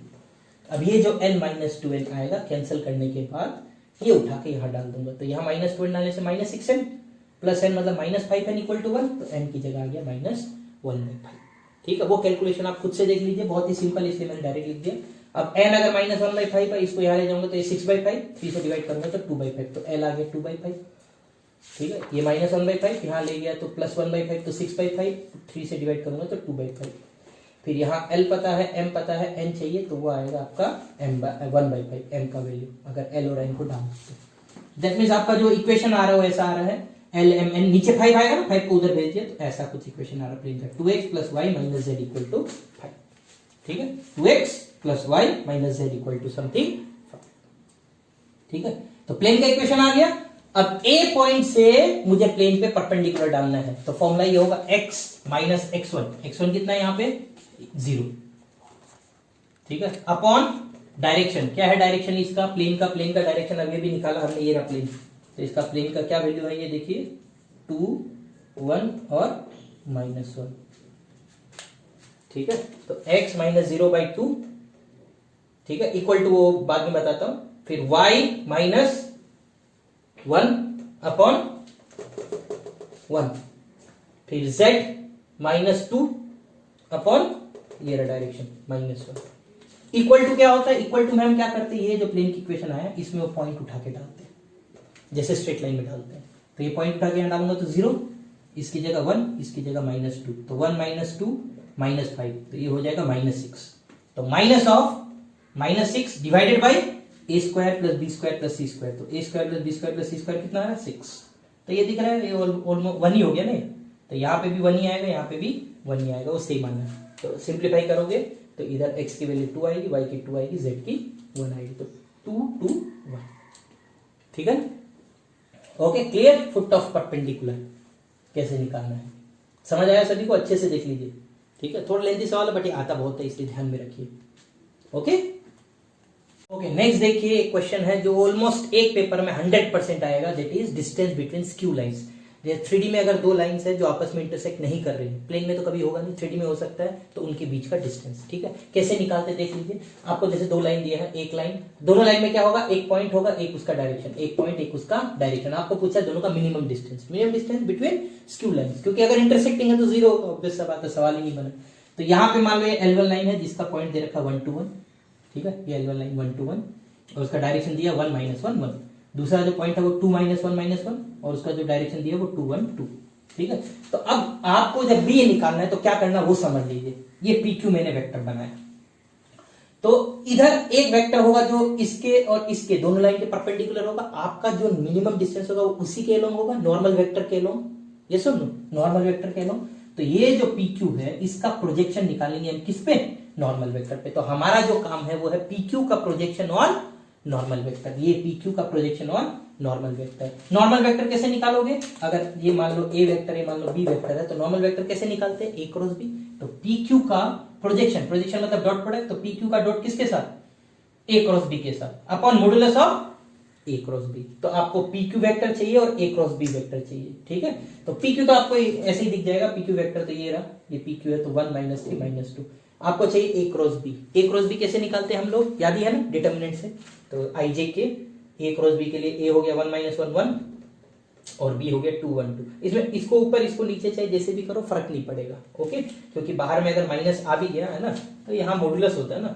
अब ये जो n - 2n आएगा कैंसिल करने के बाद, ये उठा के यहाँ डाल दूंगा, तो यहाँ -2n डालने से -6n प्लस n मतलब -5n इक्वल टू 1, तो n की जगह आ गया -1/5, ठीक है। वो कैलकुलेशन आप खुद से देख लीजिए, बहुत ही सिंपल, इसलिए मैंने डायरेक्ट लिख दिया। अब n अगर -1/5 है, इसको यहाँ ले जाऊंगा तो ये 6/5, 3 से डिवाइड करूंगा तो 2/5, तो l आ गया 2/5, ठीक है। ये -1/5 यहाँ ले गया तो +1/5, तो 6/5, 3 से डिवाइड करूंगा तो 2/5। फिर यहाँ l पता है, m पता है, n चाहिए, तो वो आएगा आपका 1/5, m का वैल्यू अगर l और n को डाल दो। दैट मीन्स आपका जो इक्वेशन आ रहा है वो ऐसा आ रहा है, l m n, नीचे 5 आएगा ना, 5 को उधर भेज दिया, तो ऐसा कुछ इक्वेशन आ रहा है प्लेन का, 2x + y - z equal to 5, ठीक है। 2x + y - z equal to something 5, ठीक है। तो प्लेन का इक्वेशन आ गया। अब ए पॉइंट से मुझे प्लेन पे परपेंडिकुलर डालना है, तो फॉर्मूला ये होगा x माइनस x1। x1 कितना है यहाँ पे 0, ठीक है, अपॉन डायरेक्शन। क्या है डायरेक्शन इसका, प्लेन का डायरेक्शन अभी भी निकाला हमने, ये रहा प्लेन। तो इसका प्लेन का क्या वैल्यू है, ये देखिए 2, 1 और -1, ठीक है। तो x माइनस 0/2, ठीक है, इक्वल टू, वो बाद में बताता हूं। फिर y माइनस 1 अपॉन 1, फिर z माइनस 2 अपॉन, ये रहा डायरेक्शन -1, इक्वल टू क्या होता है, इक्वल टू में हम क्या करते हैं, ये जो प्लेन की इक्वेशन आया इसमें वो पॉइंट उठा के डालते हैं, जैसे स्ट्रेट लाइन में डालते हैं। तो ये पॉइंट उठा के यहां डालूंगा तो 0, इसकी जगह 1, इसकी जगह -2, तो 1 - 2 -5, तो ये हो जाएगा -6। तो minus of -6 divided by a square plus B square plus C square, तो a square plus B square plus C square कितना है 6। तो ये दिख रहा है, ये ऑलमोस्ट 1 ही हो गया ना, तो यहाँ पे भी 1 ही आएगा, यहाँ पे भी 1 ही आएगा, वो सेम आना है। तो सिंप्लीफाई करोगे तो इधर x की वैल्यू 2 आएगी, y की 2 आएगी, z की 1 आएगी, तो 2 2 1, ठीक है। Okay, clear. Foot of perpendicular कैसे निकालना है, समझ आया सभी को, अच्छे से देख लीजिए, ठीक है। थोड़ा लेंथी सवाल है बट ये आता बहुत है, इसलिए ध्यान में रखिए। ओके ओके, नेक्स्ट देखिए क्वेश्चन है जो ऑलमोस्ट एक पेपर में 100% आएगा, that is distance between skew lines. 3D में अगर दो लाइंस है जो आपस में इंटरसेक्ट नहीं कर रही, प्लेन में तो कभी होगा नहीं, 3D में हो सकता है, तो उनके बीच का डिस्टेंस, ठीक है। कैसे निकालते देख लीजिए। आपको जैसे दो लाइन दिया है, एक लाइन, दोनों लाइन में क्या होगा, एक पॉइंट होगा, एक उसका डायरेक्शन, एक पॉइंट एक उसका डायरेक्शन। आपको पूछा दोनों का minimum distance between skew lines, क्योंकि अगर इंटरसेक्टिंग है तो 0, ऑब्वियस सा बात है, सवाल ही नहीं बना। तो यहाँ पे मान लो ये L1 लाइन है जिसका पॉइंट दे रखा 1 to 1, ठीक है, ये L1 लाइन 1 to 1 और उसका डायरेक्शन दिया 1 - 1 1। दूसरा जो पॉइंट है वो 2 - 1 - 1 और उसका जो डायरेक्शन दिया वो 2 1 2, ठीक है। तो अब आपको जब भी ये निकालना है तो क्या करना वो समझ लीजिए। ये PQ मैंने वेक्टर बनाया, तो इधर एक वेक्टर होगा जो इसके और इसके दोनों लाइन के परपेंडिकुलर होगा। आपका जो मिनिमम डिस्टेंस होगा वो उसी के एलोंग होगा, नॉर्मल वेक्टर के एलोंग। ये सुन लो, नॉर्मल वेक्टर के एलोंग। तो ये जो PQ है इसका प्रोजेक्शन निकालेंगे हम किस पे, नॉर्मल वेक्टर पे। तो हमारा जो काम है वो है PQ का प्रोजेक्शन ऑन नॉर्मल वेक्टर। ये PQ का projection on normal vector. Normal vector कैसे निकालोगे, अगर ये मान लो A वेक्टर है, मान लो B वेक्टर है, तो नॉर्मल वेक्टर कैसे निकालते हैं, A क्रॉस B। तो PQ का प्रोजेक्शन मतलब डॉट प्रोडक्ट, तो PQ का डॉट किसके साथ, A क्रॉस B के साथ, upon modulus of A cross B। तो आपको PQ वेक्टर चाहिए और A क्रॉस B वेक्टर चाहिए, ठीक है। तो PQ तो आपको ऐसे ही दिख जाएगा, PQ वेक्टर तो ये रहा, ये PQ है, तो 1 - 3 - 2। आपको चाहिए A cross B। A cross B कैसे निकालते हैं हम लोग, याद ही है ना, डिटर्मिनेंट से। तो IJ के A क्रॉस B के लिए A हो गया 1 - 1 1 और B हो गया 2 1 2। इसमें इसको ऊपर इसको नीचे चाहे जैसे भी करो फर्क नहीं पड़ेगा, ओके। क्योंकि बाहर में अगर माइनस आ भी गया है ना, तो यहाँ मॉड्यूलस होता है ना,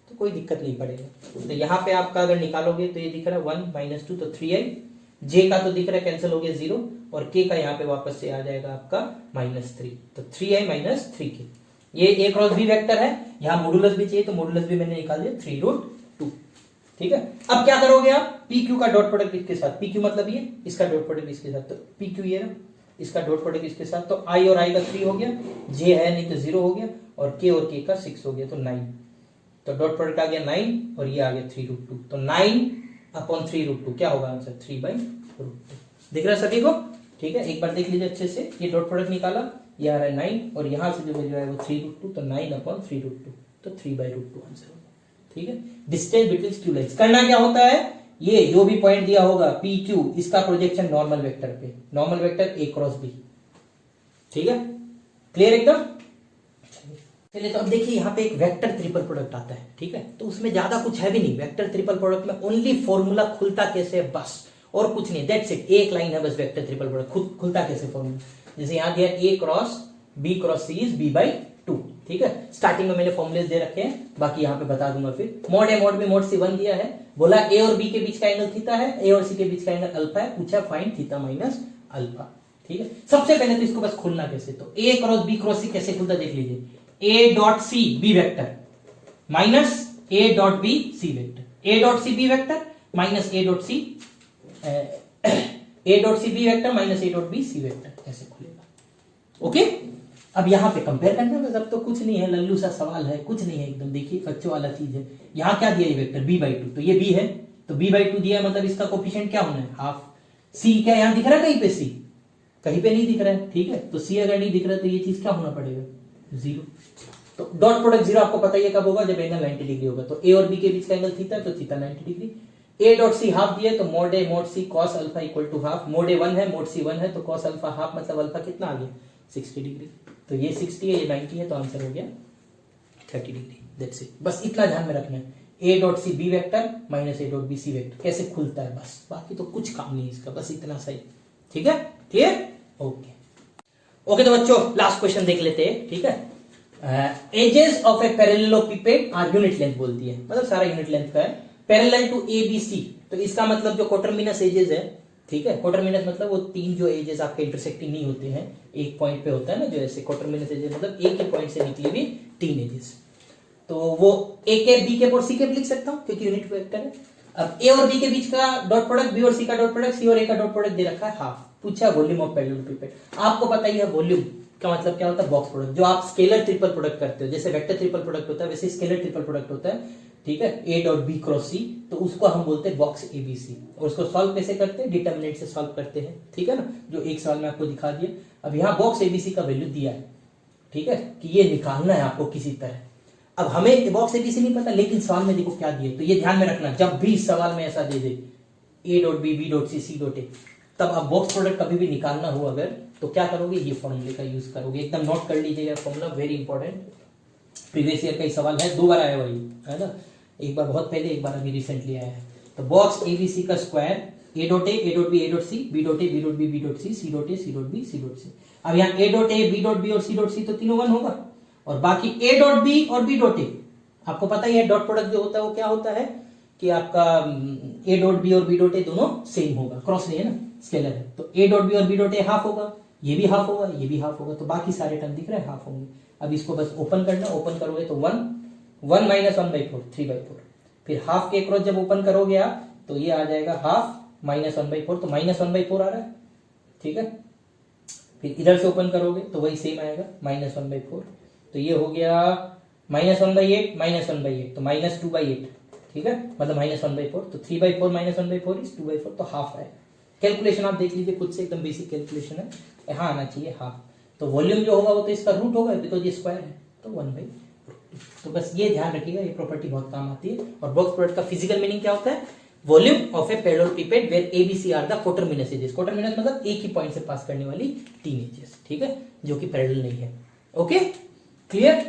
तो कोई दिक्कत नहीं पड़ेगा। तो यहाँ पे आपका अगर निकालोगे तो ये दिख रहा है 1 - 2, तो 3i। J का तो दिख रहा है कैंसिल हो गया 0 और K का यहाँ पे वापस से आ जाएगा आपका -3, तो 3i - 3k। ये A क्रॉस B वेक्टर है, यहाँ मॉड्यूलस भी चाहिए तो मॉड्यूलस भी मैंने निकाल दिया 3√2, ठीक है। अब क्या करोगे आप, PQ का डॉट प्रोडक्ट इसके साथ, PQ मतलब ये, इसका डॉट प्रोडक्ट इसके साथ, तो PQ ये ना, इसका डॉट प्रोडक्ट इसके साथ, तो I और I का 3 हो गया, J है नहीं तो 0 हो गया और K का 6 हो गया, तो 9। तो डॉट प्रोडक्ट आ गया 9 और ये आ गया 3√2, तो 9/3√2 क्या होगा आंसर, 3/√2। दिख रहा है सभी को, ठीक है। एक बार देख लीजिए अच्छे से, ये डॉट प्रोडक्ट निकाला, ये आ रहा है 9 और यहां से जो वैल्यू है वो 3√2, तो 9/3√2, तो 3/√2 आंसर होगा, ठीक है। डिस्टेंस बिटवीन स्क्यू लाइंस करना क्या होता है, ये जो भी पॉइंट दिया होगा PQ, इसका प्रोजेक्शन नॉर्मल वेक्टर पे, normal vector A cross B, ठीक है, क्लियर एकदम। चलिए, तो अब देखिए यहाँ पे एक वेक्टर ट्रिपल प्रोडक्ट आता है, ठीक है। तो उसमें ज्यादा कुछ है भी नहीं, वेक्टर ट्रिपल प्रोडक्ट में ओनली फॉर्मूला खुलता कैसे है बस, और कुछ नहीं, दैट्स इट। एक लाइन है बस वेक्टर ट्रिपल प्रोडक्ट, खुलता कैसे फॉर्मूला। जैसे यहाँ दिया A cross B cross C is B/2, ठीक है। स्टार्टिंग में मैंने फॉर्मुलेस दे रखे हैं, बाकी यहाँ पे बता दूंगा फिर। Mod A mod B mod C 1 दिया है, बोला A और B के बीच का एंगल थीटा है, A और C के बीच का एंगल अल्फा है, पूछा फाइंड थीटा माइनस अल्फा, ठीक है। सबसे पहले तो इसको बस खोलना कैसे, तो A cross B cross C कैसे खुलता देख लीजिए। A dot C B vector minus A dot B C vector, A dot C B vector minus A dot C B vector minus A dot B C vector, ऐसे खुलेगा, ओके। अब यहाँ पे कंपेयर करना है, अब तो कुछ नहीं है, लल्लू सा सवाल है, कुछ नहीं है एकदम, देखिए बच्चों वाला चीज है। यहाँ क्या दिया ये वेक्टर B/2, तो ये B है, तो B/2 दिया मतलब इसका कोफिशिएंट क्या होना है, हाफ। सी क्या यहां दिख रहा है कहीं पे? सी कहीं पे नहीं दिख रहा है, ठीक है। तो सी अगर नहीं दिख रहा है तो ये चीज क्या होना पड़ेगा? 0। तो डॉट प्रोडक्ट 0 आपको पता ही है कब होगा, जब एंगल 90 डिग्री होगा। तो ए और बी के बीच का एंगल थीटा, तो theta 90 degree. A dot C half दिया, तो mod A mod C cos alpha equal to half. Mod A 1 है, मोड सी 1 है, तो कॉस अल्फा हाफ मतलब अल्फा कितना आ गया? 60 डिग्री। तो ये 60 है, ये 90 है, तो आंसर हो गया 30 डिग्री। That's it. बस इतना ध्यान में रखना है, A dot C B vector minus A dot B C vector कैसे खुलता है, बस बाकी तो कुछ काम नहीं इसका, बस इतना सही। ठीक है, क्लियर? Okay okay. तो बच्चों लास्ट क्वेश्चन देख लेते हैं, ठीक है। Edges of a parallelopiped are unit length बोलती है, मतलब सारा यूनिट लेंथ का है। Parallel to A B C, तो इसका मतलब जो कोटरमिनस एजेस है, ठीक है। कोटरमिनस मतलब वो तीन जो एजेस आपके इंटरसेक्टिंग नहीं होते हैं, एक पॉइंट पे होता है ना, जो ऐसे कोटरमिनस एजेस मतलब एक ही पॉइंट से निकले भी तीन एजेस, तो वो ए के बी के और सी के लिख सकता हूं क्योंकि यूनिट वेक्टर है। अब ए और बी के बीच का डॉट प्रोडक्ट, बी और सी का डॉट प्रोडक्ट, सी और ए का डॉट प्रोडक्ट दे रखा है हाफ। पूछा वॉल्यूम ऑफ पैरेललोपिपेड, आपको पता ही है वॉल्यूम का मतलब क्या होता है? Box product. जो आप स्केलर ट्रिपल प्रोडक्ट करते हो, जैसे वेक्टर ट्रिपल प्रोडक्ट होता है वैसे स्केलर ट्रिपल प्रोडक्ट होता है, ठीक है। ए डॉट बी क्रॉस सी, तो उसको हम बोलते हैं बॉक्स एबीसी। और उसको सॉल्व कैसे करते हैं? डिटर्मिनेंट से सॉल्व करते हैं, ठीक है ना, जो एक सवाल में आपको दिखा दिया। अब यहाँ बॉक्स एबीसी का वैल्यू दिया है, ठीक है, कि ये निकालना है आपको किसी तरह। अब हमें बॉक्स एबीसी नहीं पता, लेकिन सवाल में देखो क्या दिया, तो ये ध्यान में रखना, जब भी सवाल में ऐसा दे दे A dot B B dot C C dot A, तब आप बॉक्स प्रोडक्ट कभी भी निकालना हो अगर, तो क्या करोगे? ये फॉर्मूले का यूज करोगे। एकदम नोट कर लीजिएगा formula, very important. Previous year का ही सवाल है, 2 बार आया वही, है ना, एक बार बहुत पहले, एक बार अभी रिसेंटली आया है। तो बॉक्स एबीसी का square, A dot A dot B A dot C, B dot A B dot B B dot C dot A C dot B C dot C. अब यहाँ A dot A B dot B और सी डॉट सी तो तीनों 1 होगा, और बाकी ए डॉट बी और बी डॉट ए, आपको पता ही है डॉट प्रोडक्ट जो होता है वो क्या होता है कि आपका ए डॉट बी और बी डॉट ए दोनों सेम होगा, क्रॉस नहीं है ना, स्केलर है। तो ए डॉट बी और बी डॉट ए हाफ होगा, ये भी हाफ होगा, ये भी हाफ होगा, तो बाकी सारे टर्म दिख रहे हैं हाफ होंगे। अब इसको बस ओपन करना, ओपन करोगे तो 1 माइनस 1/4 3/4, फिर हाफ के क्रॉस जब ओपन करोगे आप तो ये आ जाएगा हाफ माइनस 1/4, तो माइनस 1/4 आ रहा है, ठीक है। फिर इधर से ओपन करोगे तो वही सेम आएगा माइनस 1/4, तो ये हो गया माइनस 1/8 माइनस 1/8, तो माइनस 2/8, ठीक है, मतलब माइनस 1/4, तो 3/4 माइनस 1/4 इज 2/4, तो हाफ है। कैलकुलेशन आप देख लीजिए खुद से, एकदम बेसिक कैलकुलेशन है, यहाँ आना चाहिए हाफ। तो वॉल्यूम जो होगा वो तो इसका रूट होगा, बिकॉज ये स्क्वायर है, तो 1/2। तो बस ये ध्यान रखिएगा, ये प्रॉपर्टी बहुत काम आती है। और बॉक्स प्रोडक्ट का फिजिकल मीनिंग क्या होता है? Volume of a parallelopiped where ABC are the coterminous edges. Coterminous मतलब एक ही पॉइंट से पास करने वाली तीन एजेस, ठीक है, जो कि पैरेलल नहीं है। Okay, clear?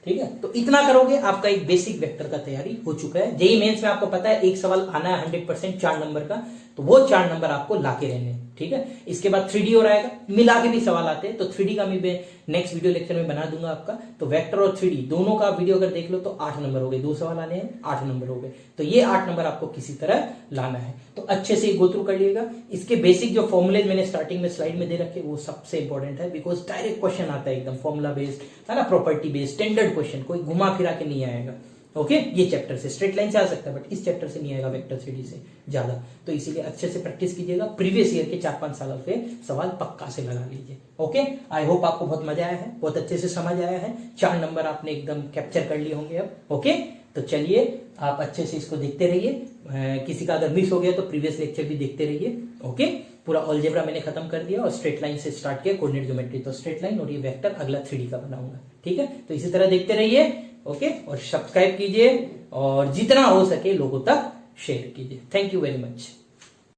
ठीक है, तो इतना करोगे आपका एक बेसिक वेक्टर का तैयारी हो चुका है। जेईई मेंस में आपको पता है एक सवाल आना है 100% 4 नंबर का, तो वो 4 नंबर आपको लाके रहने हैं, ठीक है। इसके बाद 3D और आएगा, मिला के भी सवाल आते हैं, तो 3D का मैं नेक्स्ट वीडियो लेक्चर में बना दूंगा आपका। तो वेक्टर और 3D दोनों का वीडियो अगर देख लो तो 8 नंबर हो गए, 2 सवाल आने हैं, 8 नंबर हो गए। तो ये 8 नंबर आपको किसी तरह लाना है, तो अच्छे से गो थ्रू कर लिएगा। इसके बेसिक जो फॉर्मुलेज मैंने स्टार्टिंग में स्लाइड में दे रखे वो सबसे इंपॉर्टेंट है, बिकॉज डायरेक्ट क्वेश्चन आता है एकदम फॉर्मुला बेस्ड, है ना, प्रॉपर्टी बेस्ड, स्टैंडर्ड क्वेश्चन, कोई घुमा फिरा के नहीं आएगा। ओके, ये चैप्टर से स्ट्रेट लाइन से आ सकता है, बट इस चैप्टर से नहीं आएगा वेक्टर 3D से ज्यादा। तो इसीलिए अच्छे से प्रैक्टिस कीजिएगा, प्रीवियस ईयर के 4-5 सालों से सवाल पक्का से लगा लीजिए। ओके, आई होप आपको बहुत मजा आया है, बहुत अच्छे से समझ आया है, 4 नंबर आपने एकदम कैप्चर कर लिए होंगे अब। ओके, तो चलिए आप अच्छे से इसको देखते रहिए। किसी का अगर मिस हो गया तो प्रीवियस लेक्चर भी देखते रहिए। ओके, पूरा अलजेब्रा मैंने खत्म कर दिया और स्ट्रेट लाइन से स्टार्ट किया, कोऑर्डिनेट ज्योमेट्री, तो स्ट्रेट लाइन और ये वेक्टर अगला 3D का बनाऊंगा, ठीक है। तो इसी तरह देखते रहिए, ओके, और सब्सक्राइब कीजिए और जितना हो सके लोगों तक शेयर कीजिए। Thank you very much.